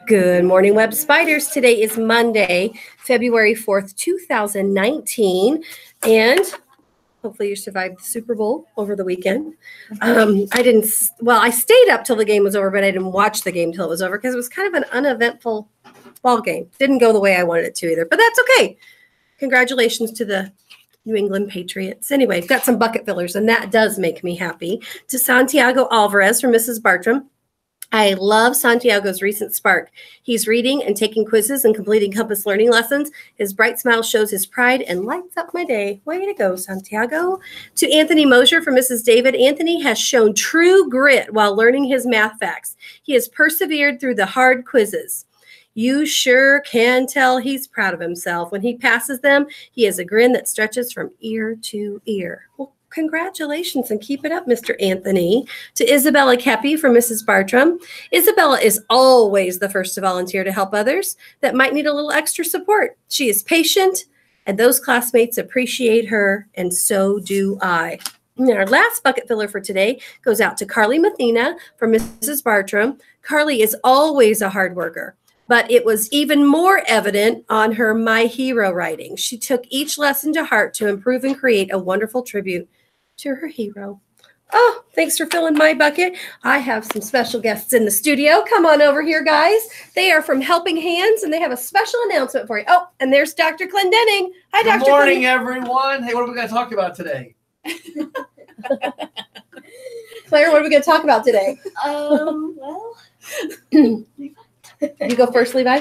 Good morning, Web Spiders. Today is Monday, February 4th, 2019, and hopefully you survived the Super Bowl over the weekend. I stayed up till the game was over, but I didn't watch the game till it was over because it was kind of an uneventful ball game. Didn't go the way I wanted it to either, but that's okay. Congratulations to the New England Patriots. Anyway, got some bucket fillers, and that does make me happy. To Santiago Alvarez from Mrs. Bartram. I love Santiago's recent spark. He's reading and taking quizzes and completing Compass learning lessons. His bright smile shows his pride and lights up my day. Way to go, Santiago. To Anthony Mosier from Mrs. David. Anthony has shown true grit while learning his math facts. He has persevered through the hard quizzes. You sure can tell he's proud of himself. When he passes them, he has a grin that stretches from ear to ear. Well, congratulations and keep it up, Mr. Anthony. To Isabella Kepi from Mrs. Bartram. Isabella is always the first to volunteer to help others that might need a little extra support. She is patient, and those classmates appreciate her, and so do I. And our last bucket filler for today goes out to Carly Mathena from Mrs. Bartram. Carly is always a hard worker, but it was even more evident on her My Hero writing. She took each lesson to heart to improve and create a wonderful tribute to her hero. Oh, thanks for filling my bucket. I have some special guests in the studio. Come on over here, guys. They are from Helping Hands, and they have a special announcement for you. Oh, and there's Dr. Clendenning. Hi, Dr. Good morning, everyone. Hey, what are we going to talk about today? Claire, what are we going to talk about today? Well. You go first, Levi.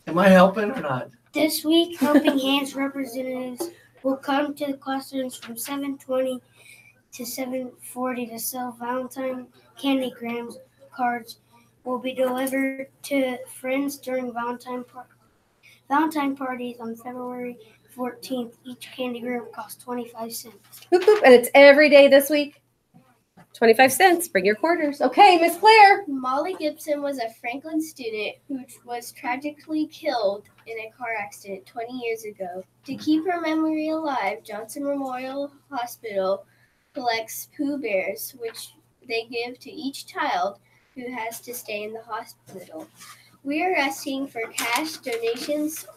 Am I helping or not? This week, Helping Hands representatives will come to the classrooms from 7:20 to 7:40 to sell Valentine candygrams. Cards will be delivered to friends during Valentine parties on February 14th. Each candygram costs 25 cents. Boop, boop. And it's every day this week. 25 cents. Bring your quarters. Okay, Miss Claire. Molly Gibson was a Franklin student who was tragically killed in a car accident 20 years ago. To keep her memory alive, Johnson Memorial Hospital collects Pooh Bears, which they give to each child who has to stay in the hospital. We are asking for cash donations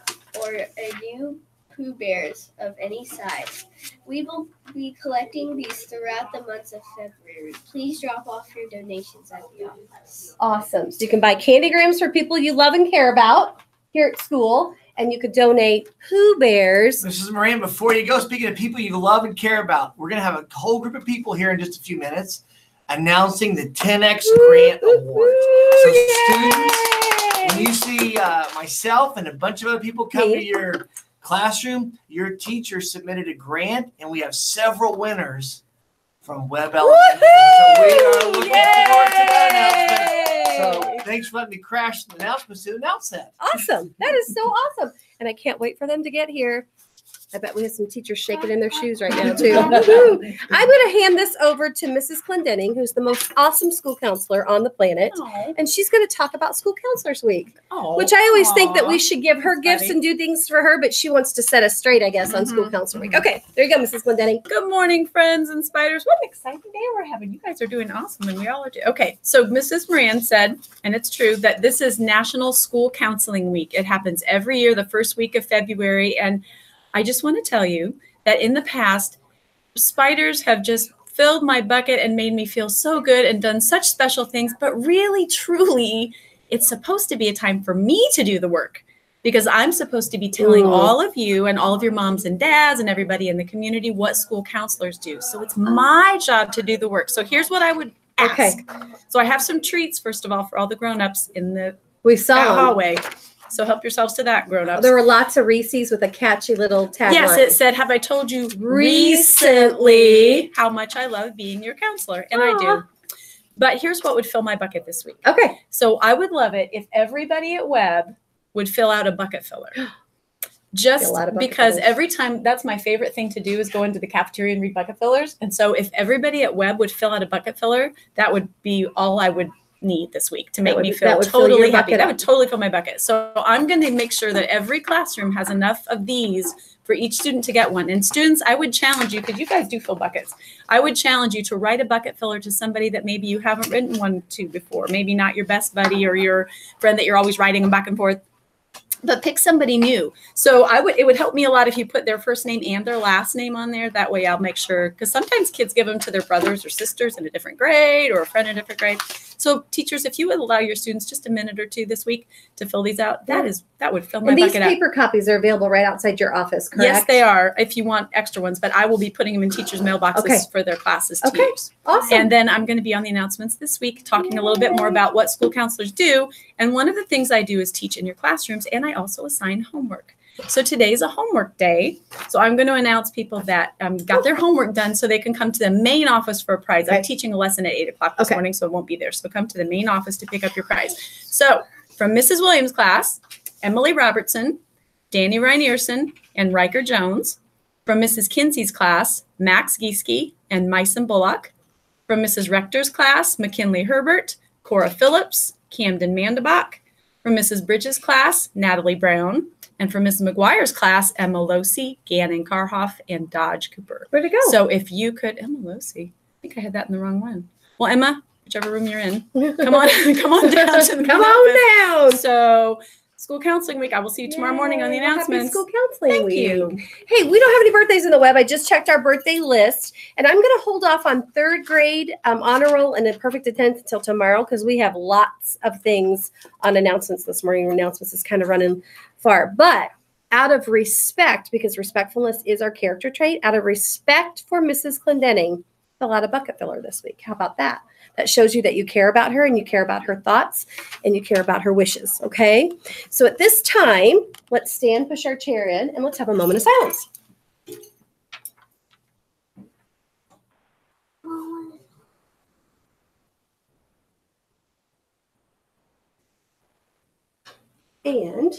or a new Pooh Bears of any size. We will be collecting these throughout the months of February. Please drop off your donations at the office. Awesome. So you can buy candygrams for people you love and care about here at school, and you could donate Pooh Bears. Mrs. Moran, before you go, speaking of people you love and care about, we're going to have a whole group of people here in just a few minutes announcing the 10X Grant Award. So students, when you see myself and a bunch of other people come to your classroom, your teacher submitted a grant, and we have several winners from Webb Elementary. So we are looking forward to that announcement. So thanks for letting me crash the announcements to announce that. Awesome. That is so awesome. And I can't wait for them to get here. I bet we have some teachers shaking in their shoes right now, too. I'm going to hand this over to Mrs. Clendenning, who's the most awesome school counselor on the planet. Aww. And she's going to talk about School Counselors Week, which I always think that we should give her gifts and do things for her, but she wants to set us straight, I guess, on School Counselor Week. Okay, there you go, Mrs. Clendenning. Good morning, friends and spiders. What an exciting day we're having. You guys are doing awesome, and we all are too. Okay, so Mrs. Moran said, and it's true, that this is National School Counseling Week. It happens every year, the first week of February, and I just want to tell you that in the past, spiders have just filled my bucket and made me feel so good and done such special things. But really, truly, it's supposed to be a time for me to do the work, because I'm supposed to be telling all of you and all of your moms and dads and everybody in the community what school counselors do. So it's my job to do the work. So here's what I would ask. Okay. So I have some treats, first of all, for all the grown-ups in the hallway. So help yourselves to that, grown-ups. There were lots of Reese's with a catchy little tagline. Yes, it said, have I told you recently how much I love being your counselor? And I do. But here's what would fill my bucket this week. Okay. So I would love it if everybody at Webb would fill out a bucket filler. Just because every time, that's my favorite thing to do, is go into the cafeteria and read bucket fillers. And so if everybody at Webb would fill out a bucket filler, that would be all I would need this week to That make would- me that feel would fill your totally happy. bucket That up. would totally fill my bucket. So I'm going to make sure that every classroom has enough of these for each student to get one. And students, I would challenge you, because you guys do fill buckets. I would challenge you to write a bucket filler to somebody that maybe you haven't written one to before. Maybe not your best buddy or your friend that you're always writing them back and forth. But pick somebody new. So it would help me a lot if you put their first name and their last name on there. That way I'll make sure, because sometimes kids give them to their brothers or sisters in a different grade or a friend in a different grade. So teachers, if you would allow your students just a minute or two this week to fill these out, that would fill my And these bucket up. paper copies are available right outside your office, correct? Yes, they are, if you want extra ones, but I will be putting them in teachers' mailboxes Okay. for their classes to Okay. use. Awesome. And then I'm going to be on the announcements this week talking a little bit more about what school counselors do. And one of the things I do is teach in your classrooms, and I also assign homework. So today is a homework day. So I'm going to announce people that got their homework done so they can come to the main office for a prize. I'm Okay. teaching a lesson at 8 o'clock this Okay. morning, so it won't be there. So come to the main office to pick up your prize. So from Mrs. Williams' class, Emily Robertson, Danny Reinierson, and Riker Jones. From Mrs. Kinsey's class, Max Gieske and Myson Bullock. From Mrs. Rector's class, McKinley Herbert, Cora Phillips, Camden Mandabach. From Mrs. Bridges' class, Natalie Brown. And from Mrs. McGuire's class, Emma Losi, Gannon Karhoff, and Dodge Cooper. Where'd it go? So if you could, Emma Losi, I think I had that in the wrong one. Well, Emma, whichever room you're in, come on, come on down to the Come main office. on down. So school counseling week, I will see you tomorrow morning on the Yay. Well, happy announcements. School counseling Thank week. you. Hey, we don't have any birthdays in the web. I just checked our birthday list, and I'm going to hold off on third grade honor roll and a perfect attendance until tomorrow because we have lots of things on announcements this morning. Announcements is kind of running far, but out of respect, because respectfulness is our character trait, out of respect for Mrs. Clendenning, fill out a bucket filler this week. How about that? That shows you that you care about her and you care about her thoughts and you care about her wishes, okay? So at this time, let's stand, push our chair in, and let's have a moment of silence. And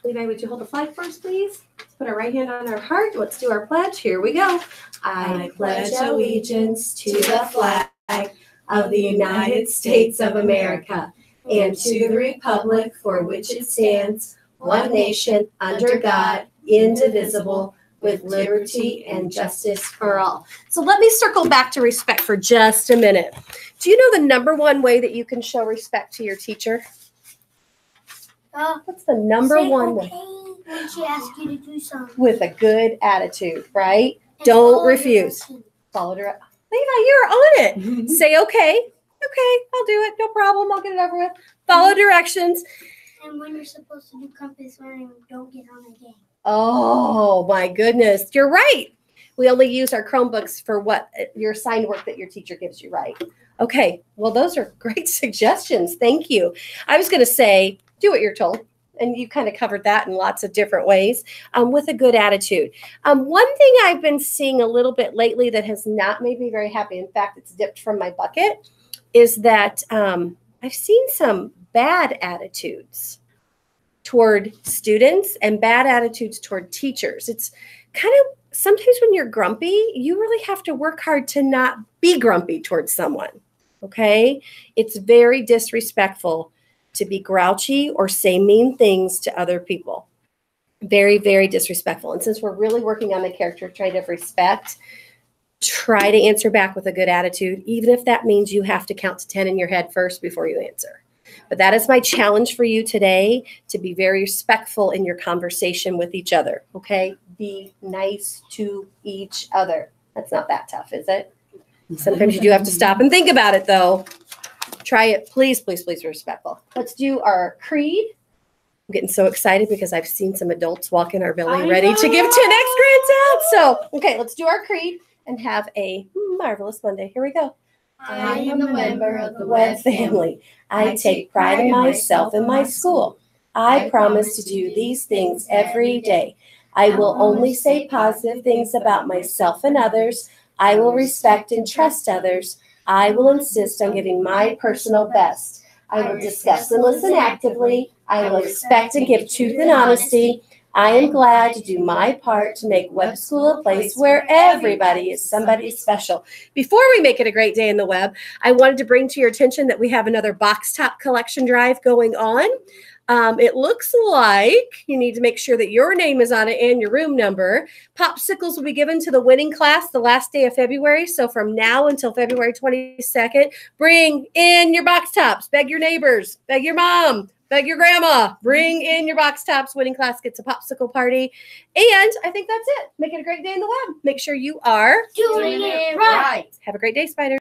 Levi, would you hold the flag for us, please? Let's put our right hand on our heart. Let's do our pledge. Here we go. I pledge allegiance to the flag of the United States of America and to the republic for which it stands, one nation, under God, indivisible, with liberty and justice for all. So let me circle back to respect for just a minute. Do you know the number one way that you can show respect to your teacher? What's the number Say one okay way? when she asks you to do something. With a good attitude, right? And Don't follow refuse. directions. Follow direct. Levi, you're on it. Say okay. Okay, I'll do it. No problem. I'll get it over with. Follow directions. And when you're supposed to do compass learning, don't get on a game. Oh my goodness. You're right. We only use our Chromebooks for what your assigned work that your teacher gives you, right? Okay. Well, those are great suggestions. Thank you. I was going to say, do what you're told. And you kind of covered that in lots of different ways with a good attitude. One thing I've been seeing a little bit lately that has not made me very happy, in fact, it's dipped from my bucket, is that I've seen some bad attitudes toward students and bad attitudes toward teachers. It's kind of sometimes when you're grumpy, you really have to work hard to not be grumpy towards someone. Okay? It's very disrespectful to be grouchy or say mean things to other people. Very, very disrespectful. And since we're really working on the character trait of respect, try to answer back with a good attitude, even if that means you have to count to 10 in your head first before you answer. But that is my challenge for you today, to be very respectful in your conversation with each other, okay? Be nice to each other. That's not that tough, is it? Sometimes you do have to stop and think about it, though. Try it. Please, please, please be respectful. Let's do our creed. I'm getting so excited because I've seen some adults walk in our building ready to give 10X grants out. So, okay, let's do our creed and have a marvelous Monday. Here we go. I am a member of the Webb family. I take pride in myself and my school. I promise to do these things every day. I will only say positive things about myself and others. I will respect and trust others. I will insist on giving my personal best. I will discuss and listen actively. I will expect and give truth and honesty. I am glad to do my part to make Web School a place where everybody is somebody special. Before we make it a great day in the web, I wanted to bring to your attention that we have another box top collection drive going on. It looks like you need to make sure that your name is on it and your room number. Popsicles will be given to the winning class the last day of February. So from now until February 22nd, bring in your box tops. Beg your neighbors. Beg your mom. Beg your grandma. Bring in your box tops. Winning class gets a popsicle party. And I think that's it. Make it a great day in the web. Make sure you are Doing it right. Have a great day, Spiders.